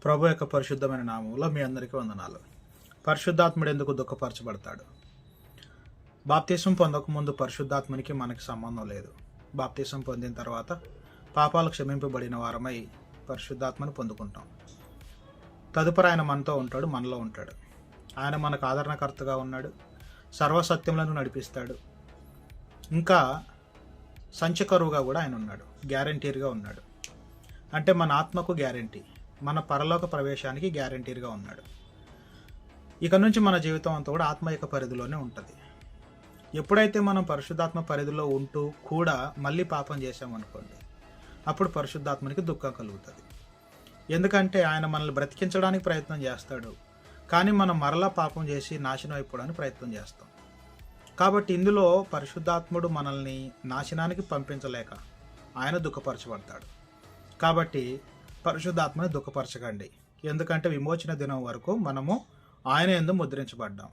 ప్రభు యొక్క పరిశుద్ధమైన నామంలో మీ అందరికీ వందనాలు. పరిశుద్ధాత్ముడు ఎందుకు దుఃఖపరచబడతాడు? బాప్తీసం పొందకముందు పరిశుద్ధాత్మనికి మనకి సంబంధం లేదు. బాప్తీసం పొందిన తర్వాత పాపాలు క్షమింపబడిన వారమై పరిశుద్ధాత్మను పొందుకుంటాం. తదుపరి ఆయన మనతో ఉంటాడు, మనలో ఉంటాడు. ఆయన మనకు ఆదరణకర్తగా ఉన్నాడు, సర్వసత్యములను నడిపిస్తాడు. ఇంకా సంచకరువుగా కూడా ఆయన ఉన్నాడు, గ్యారంటీర్గా ఉన్నాడు. అంటే మన ఆత్మకు గ్యారంటీ, మన పరలోక ప్రవేశానికి గ్యారంటీర్గా ఉన్నాడు. ఇక నుంచి మన జీవితం అంతా కూడా ఆత్మ యొక్క పరిధిలోనే ఉంటుంది. ఎప్పుడైతే మనం పరిశుద్ధాత్మ పరిధిలో ఉంటూ కూడా మళ్ళీ పాపం చేసామనుకోండి, అప్పుడు పరిశుద్ధాత్మనికి దుఃఖం కలుగుతుంది. ఎందుకంటే ఆయన మనల్ని బ్రతికించడానికి ప్రయత్నం చేస్తాడు, కానీ మనం మరలా పాపం చేసి నాశనం అయిపోవడానికి ప్రయత్నం చేస్తాం. కాబట్టి ఇందులో పరిశుద్ధాత్ముడు మనల్ని నాశనానికి పంపించలేక ఆయన దుఃఖపరచబడతాడు. కాబట్టి పరిశుద్ధాత్మని దుఃఖపరచకండి. ఎందుకంటే విమోచన దినం వరకు మనము ఆయన యందు ముద్రించబడ్డాం.